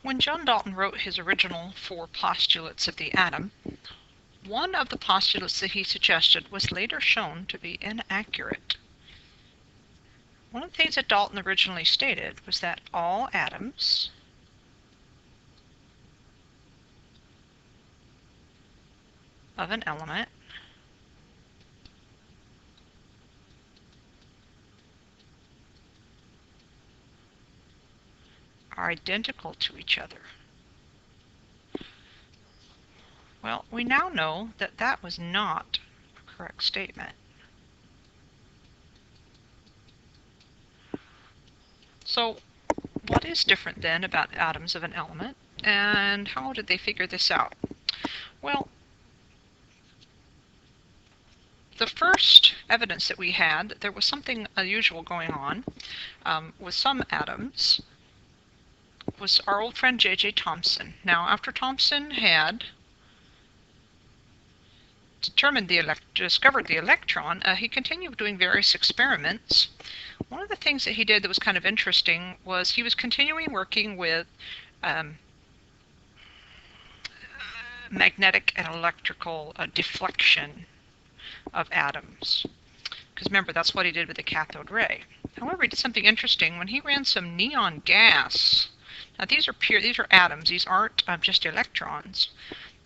When John Dalton wrote his original 4 postulates of the atom, one of the postulates that he suggested was later shown to be inaccurate. One of the things that Dalton originally stated was that all atoms of an element are identical to each other. Well, we now know that that was not a correct statement. So, what is different then about atoms of an element, and how did they figure this out? Well, the first evidence that we had that there was something unusual going on with some atoms was our old friend J.J. Thomson. Now, after Thomson had discovered the electron, he continued doing various experiments. One of the things that he did that was kind of interesting was he was continuing working with magnetic and electrical deflection of atoms. Because remember, that's what he did with the cathode ray. However, he did something interesting when he ran some neon gas. Now these are atoms, these aren't just electrons,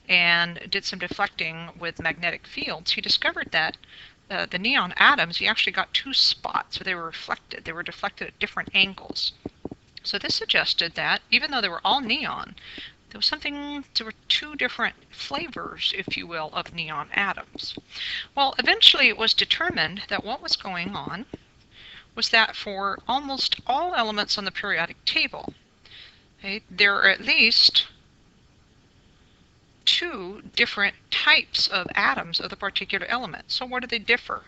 and did some deflecting with magnetic fields. He discovered that the neon atoms, he actually got 2 spots where they were reflected. They were deflected at different angles. So this suggested that even though they were all neon, there were 2 different flavors, if you will, of neon atoms. Well, eventually it was determined that what was going on was that for almost all elements on the periodic table, okay, there are at least 2 different types of atoms of the particular element. So where do they differ?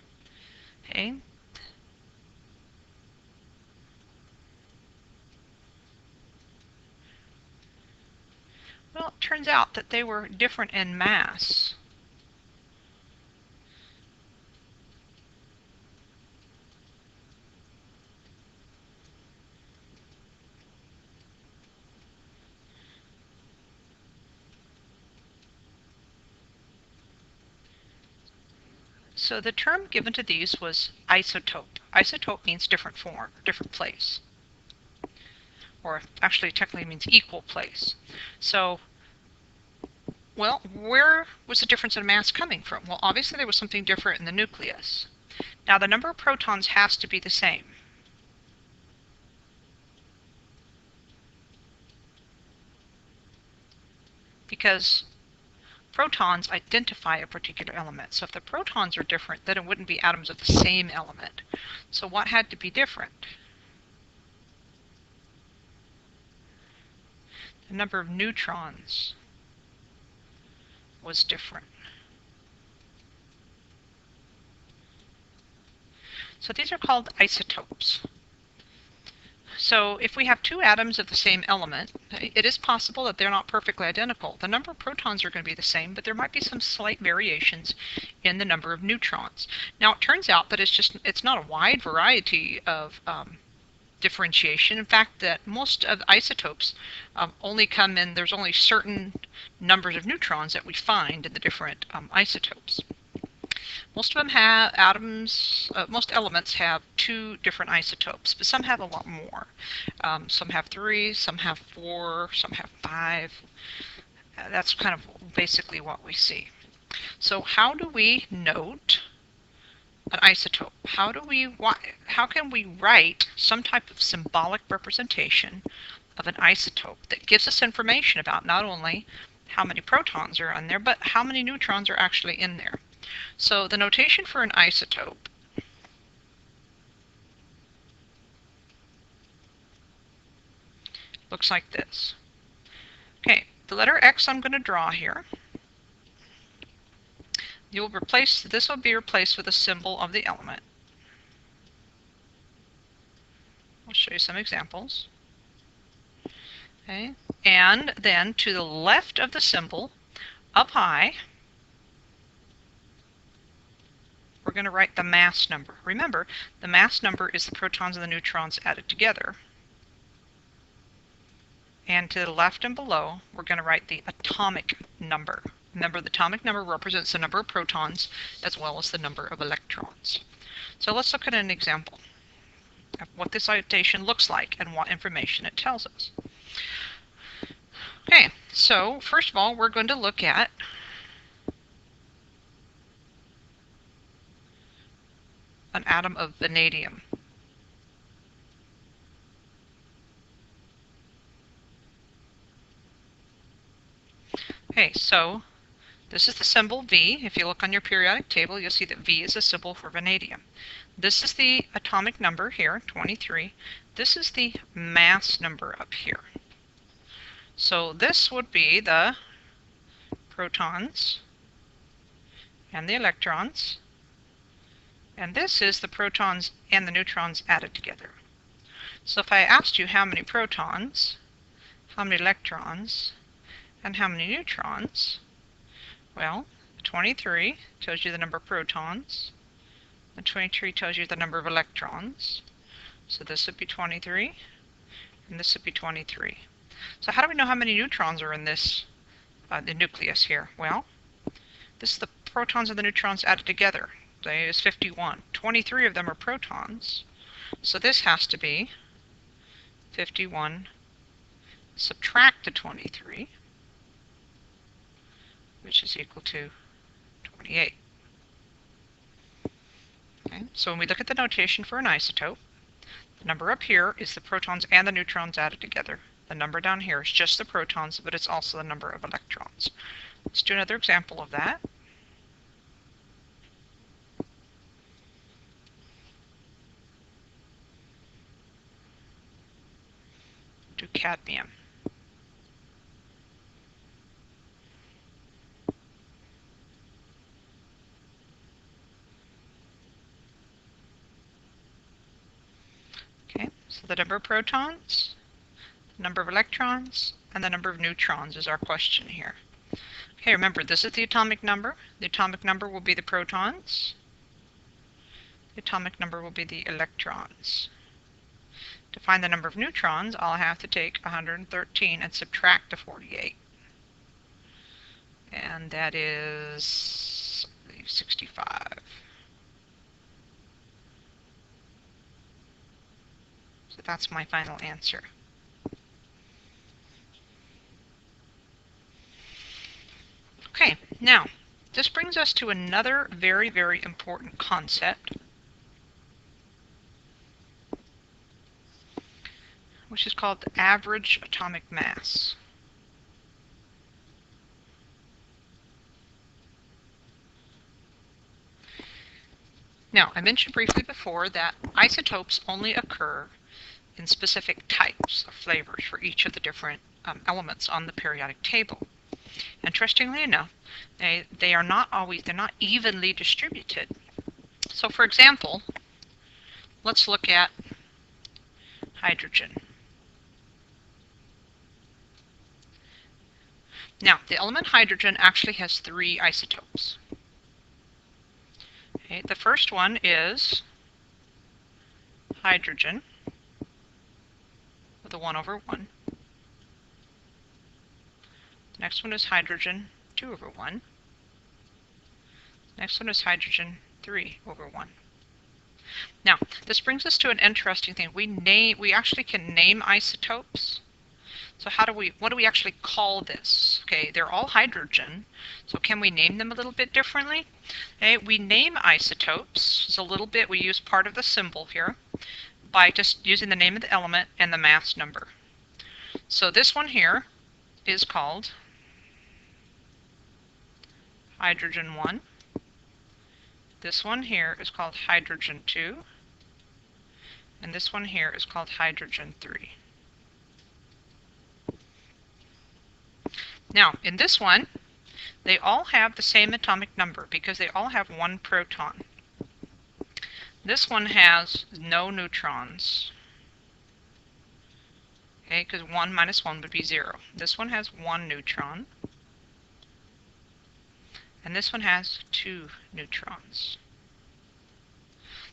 Okay. Well, it turns out that they were different in mass. So the term given to these was isotope. Isotope means different form, different place. Or actually technically means equal place. So, well, where was the difference in mass coming from? Well, obviously there was something different in the nucleus. Now the number of protons has to be the same. Because protons identify a particular element. So if the protons are different, then it wouldn't be atoms of the same element. So what had to be different? The number of neutrons was different. So these are called isotopes. So if we have 2 atoms of the same element, it is possible that they're not perfectly identical. The number of protons are going to be the same, but there might be some slight variations in the number of neutrons. Now it turns out that it's not a wide variety of differentiation. In fact, that most of the isotopes only come in, there's only certain numbers of neutrons that we find in the different isotopes. Most of them have most elements have 2 different isotopes, but some have a lot more. Some have 3, some have 4, some have 5. That's kind of basically what we see. So how do we note an isotope? How can we write some type of symbolic representation of an isotope that gives us information about not only how many protons are in there, but how many neutrons are actually in there? So the notation for an isotope looks like this. Okay, the letter X I'm going to draw here. This will be replaced with a symbol of the element. I'll show you some examples. Okay, and then to the left of the symbol, up high, we're going to write the mass number. Remember, the mass number is the protons and the neutrons added together. And to the left and below, we're going to write the atomic number. Remember, the atomic number represents the number of protons as well as the number of electrons. So let's look at an example of what this citation looks like and what information it tells us. Okay, so first of all, we're going to look at an atom of vanadium. Okay, so this is the symbol V. If you look on your periodic table, you'll see that V is a symbol for vanadium. This is the atomic number here, 23. This is the mass number up here. So this would be the protons and the electrons. And this is the protons and the neutrons added together. So if I asked you how many protons, how many electrons, and how many neutrons, well, 23 tells you the number of protons, and 23 tells you the number of electrons. So this would be 23, and this would be 23. So how do we know how many neutrons are in this, the nucleus here? Well, this is the protons and the neutrons added together. That is 51. 23 of them are protons, so this has to be 51 subtract the 23, which is equal to 28. Okay, so when we look at the notation for an isotope, the number up here is the protons and the neutrons added together. The number down here is just the protons, but it's also the number of electrons. Let's do another example of that. Do cadmium. Okay, so the number of protons, the number of electrons, and the number of neutrons is our question here. Okay, remember, this is the atomic number. The atomic number will be the protons. The atomic number will be the electrons. To find the number of neutrons, I'll have to take 113 and subtract the 48. And that is, I believe, 65. So that's my final answer. Okay, now, this brings us to another very, very important concept, which is called the average atomic mass. Now, I mentioned briefly before that isotopes only occur in specific types of flavors for each of the different elements on the periodic table. Interestingly enough, they are not always, they're not evenly distributed. So for example, let's look at hydrogen. Now, the element hydrogen actually has 3 isotopes. Okay, the first one is hydrogen with a 1/1. The next one is hydrogen 2/1. The next one is hydrogen 3/1. Now, this brings us to an interesting thing. We actually can name isotopes. So what do we actually call this? Okay, they're all hydrogen, so can we name them a little bit differently? Okay, we name isotopes, it's a little bit, we use part of the symbol here, by just using the name of the element and the mass number. So this one here is called hydrogen 1. This one here is called hydrogen 2. And this one here is called hydrogen 3. Now, in this one, they all have the same atomic number because they all have 1 proton. This one has no neutrons. Okay, because 1 minus 1 would be 0. This one has 1 neutron. And this one has 2 neutrons.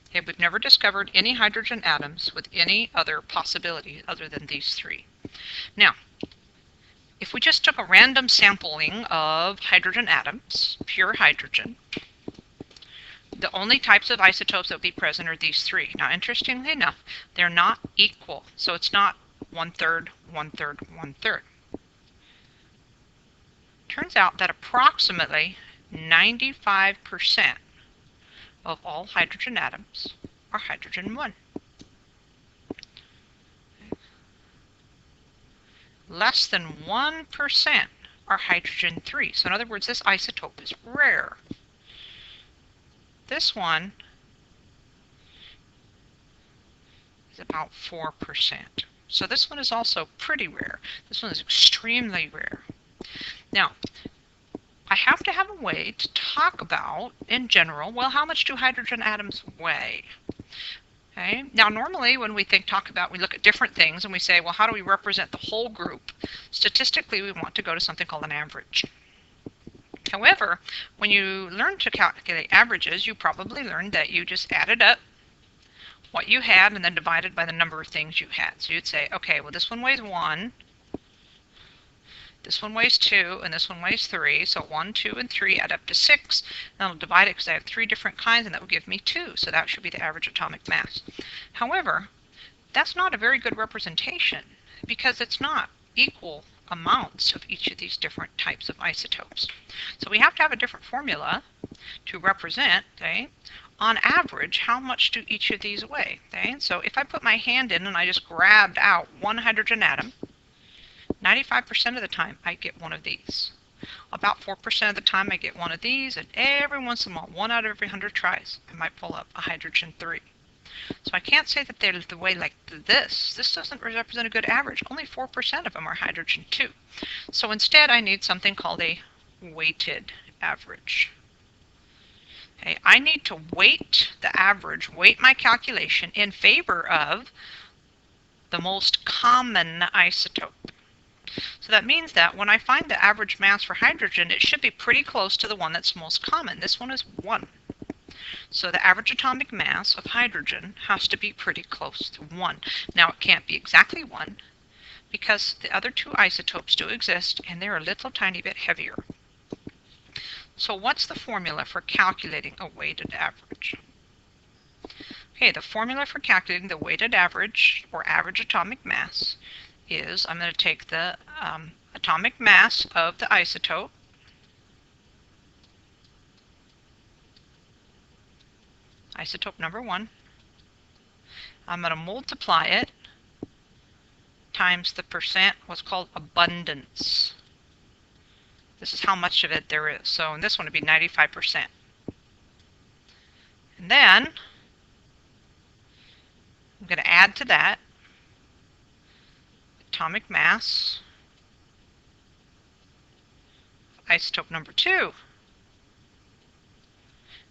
Okay, we've never discovered any hydrogen atoms with any other possibility other than these 3. Now, if we just took a random sampling of hydrogen atoms, pure hydrogen, the only types of isotopes that would be present are these three. Now, interestingly enough, they're not equal. So it's not 1/3, 1/3, 1/3. Turns out that approximately 95% of all hydrogen atoms are hydrogen 1. Less than 1% are hydrogen 3. So in other words, this isotope is rare. This one is about 4%. So this one is also pretty rare. This one is extremely rare. Now, I have to have a way to talk about, in general, well, how much do hydrogen atoms weigh? Okay. Now, normally when we we look at different things and we say, well, how do we represent the whole group? Statistically, we want to go to something called an average. However, when you learn to calculate averages, you probably learned that you just added up what you had and then divided by the number of things you had. So you'd say, okay, well, this one weighs 1, this one weighs 2, and this one weighs 3. So 1, 2, and 3 add up to 6. And I'll divide it because I have 3 different kinds, and that will give me 2. So that should be the average atomic mass. However, that's not a very good representation because it's not equal amounts of each of these different types of isotopes. So we have to have a different formula to represent, okay, on average, how much do each of these weigh? Okay? So if I put my hand in and I just grabbed out one hydrogen atom, 95% of the time I get one of these. About 4% of the time I get one of these, and every once in a while, 1 out of every 100 tries, I might pull up a hydrogen 3. So I can't say that they're the way like this. This doesn't represent a good average. Only 4% of them are hydrogen 2. So instead I need something called a weighted average. Okay, I need to weight the average, weight my calculation in favor of the most common isotope. So that means that when I find the average mass for hydrogen, it should be pretty close to the one that's most common. This one is 1. So the average atomic mass of hydrogen has to be pretty close to 1. Now it can't be exactly 1 because the other 2 isotopes do exist and they're a little tiny bit heavier. So what's the formula for calculating a weighted average? Okay, the formula for calculating the weighted average or average atomic mass is I'm going to take the atomic mass of the isotope number 1. I'm going to multiply it times the percent, what's called abundance. This is how much of it there is. So in this one, it would be 95%. And then I'm going to add to that atomic mass of isotope number 2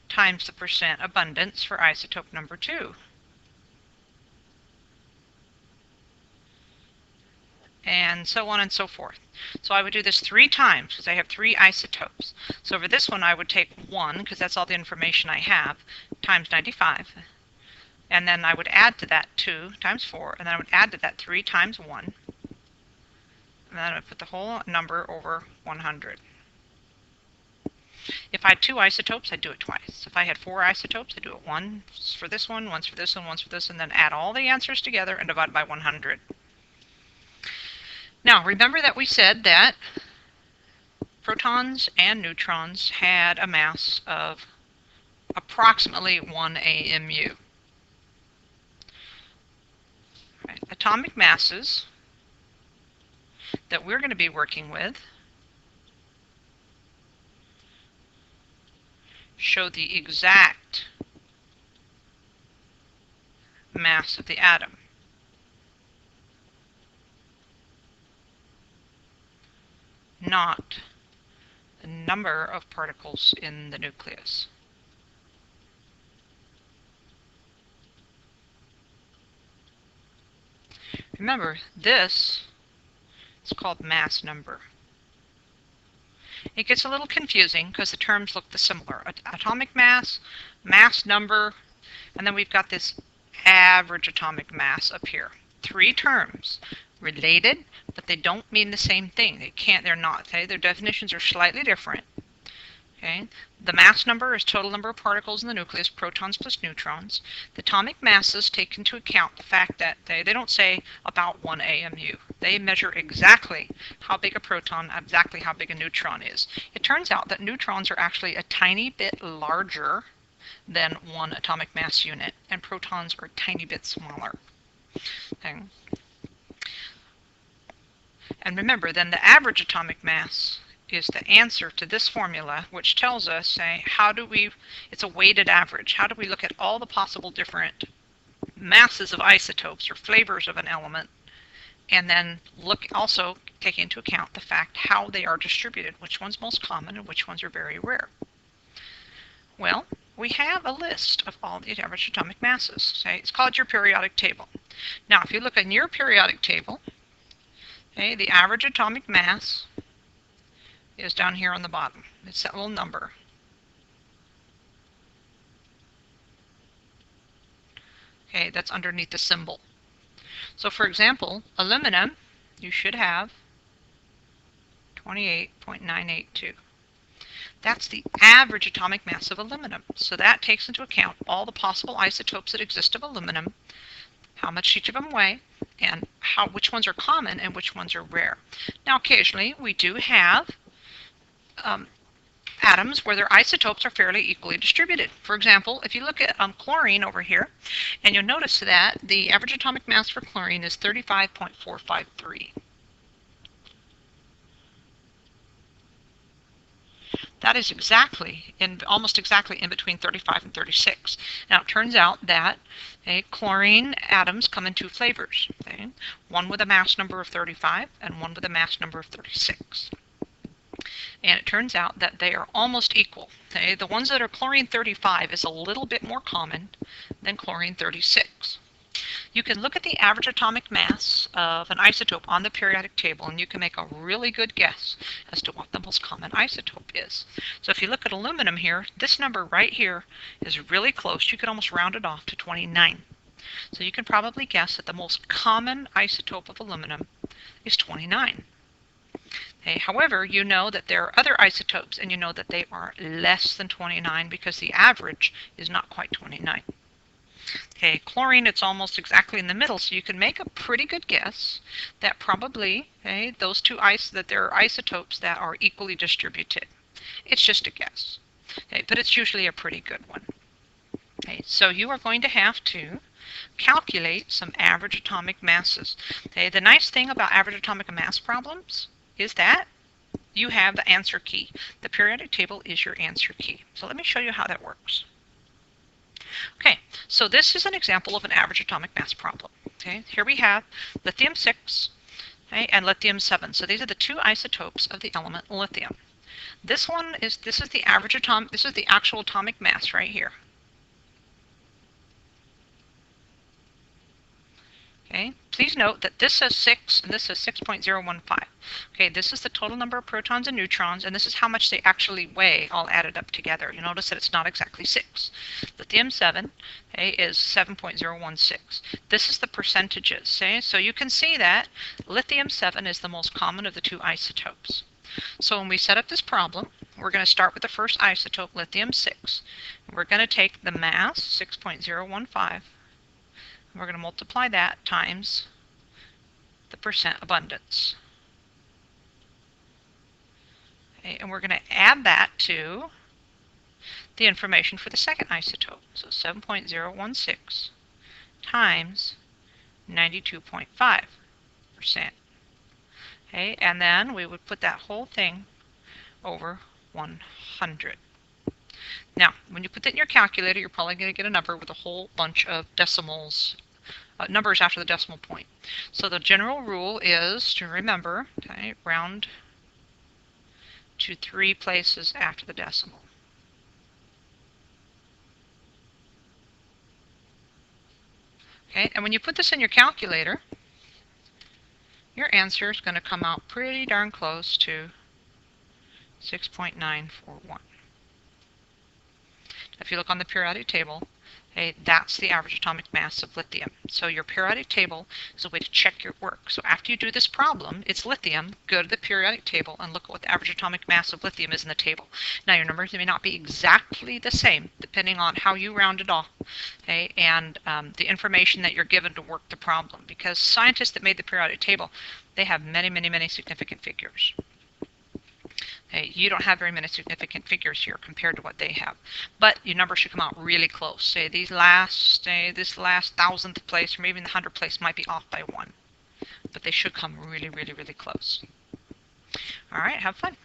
times the percent abundance for isotope number 2. And so on and so forth. So I would do this 3 times because I have 3 isotopes. So for this one I would take 1, because that's all the information I have, times 95. And then I would add to that 2 times 4, and then I would add to that 3 times 1. And then I would put the whole number over 100. If I had 2 isotopes, I'd do it twice. If I had 4 isotopes, I'd do it once for this one, once for this one, once for this, and then add all the answers together and divide by 100. Now, remember that we said that protons and neutrons had a mass of approximately 1 AMU. Right. Atomic masses that we're going to be working with show the exact mass of the atom. Not the number of particles in the nucleus. Remember, this is called mass number. It gets a little confusing because the terms look similar. Atomic mass, mass number, and then we've got this average atomic mass up here. 3 terms. related, but they don't mean the same thing. They're not. Okay? Their definitions are slightly different. Okay? The mass number is total number of particles in the nucleus, protons plus neutrons. The atomic masses take into account the fact that they don't say about 1 AMU. They measure exactly how big a proton, exactly how big a neutron is. It turns out that neutrons are actually a tiny bit larger than 1 atomic mass unit, and protons are a tiny bit smaller. Okay. And remember, then the average atomic mass is the answer to this formula, which tells us, say, it's a weighted average. How do we look at all the possible different masses of isotopes or flavors of an element, and then also take into account the fact how they are distributed, which one's most common and which ones are very rare. Well, we have a list of all the average atomic masses. Say, it's called your periodic table. Now, if you look in your periodic table, okay, the average atomic mass is down here on the bottom. It's that little number. Okay, that's underneath the symbol. So for example, aluminum, you should have 28.982. That's the average atomic mass of aluminum. So that takes into account all the possible isotopes that exist of aluminum, how much each of them weigh, and which ones are common and which ones are rare. Now occasionally we do have atoms where their isotopes are fairly equally distributed. For example, if you look at chlorine over here, and you'll notice that the average atomic mass for chlorine is 35.453. That is almost exactly in between 35 and 36. Now it turns out that chlorine atoms come in two flavors. Okay? One with a mass number of 35 and one with a mass number of 36. And it turns out that they are almost equal. Okay? The ones that are chlorine 35 is a little bit more common than chlorine 36. You can look at the average atomic mass of an isotope on the periodic table, and you can make a really good guess as to what the most common isotope is. So if you look at aluminum here, this number right here is really close. You could almost round it off to 29. So you can probably guess that the most common isotope of aluminum is 29. Okay, however, you know that there are other isotopes, and you know that they are less than 29 because the average is not quite 29. Okay, chlorine, it's almost exactly in the middle, so you can make a pretty good guess that probably those two that there are isotopes that are equally distributed. It's just a guess, but it's usually a pretty good one. Okay, so you are going to have to calculate some average atomic masses. Okay, the nice thing about average atomic mass problems is that you have the answer key. The periodic table is your answer key. So let me show you how that works. Okay, so this is an example of an average atomic mass problem. Okay, here we have lithium-6 and lithium-7. So these are the two isotopes of the element lithium. This is the average atomic. This is the actual atomic mass right here. Okay, please note that this says 6 and this says 6.015. Okay, this is the total number of protons and neutrons, and this is how much they actually weigh all added up together. You notice that it's not exactly 6. Lithium-7 is 7.016. This is the percentages. So you can see that lithium-7 is the most common of the two isotopes. So when we set up this problem, we're going to start with the first isotope, lithium-6. We're going to take the mass, 6.015. We're going to multiply that times the percent abundance. Okay, and we're going to add that to the information for the second isotope. So 7.016 times 92.5%. Okay, and then we would put that whole thing over 100. Now, when you put that in your calculator, you're probably going to get a number with a whole bunch of decimals, numbers after the decimal point. So the general rule is to remember, round to 3 places after the decimal. Okay, and when you put this in your calculator, your answer is going to come out pretty darn close to 6.941. If you look on the periodic table, Okay, that's the average atomic mass of lithium. So your periodic table is a way to check your work. So after you do this problem, it's lithium, go to the periodic table and look at what the average atomic mass of lithium is in the table. Now your numbers may not be exactly the same depending on how you round it off, okay, and the information that you're given to work the problem, because scientists that made the periodic table, they have many, many, many significant figures. Okay, you don't have very many significant figures here compared to what they have, but your number should come out really close. Say this last 1,000th place, or maybe the 100th place might be off by 1, but they should come really, really, really close. All right, have fun.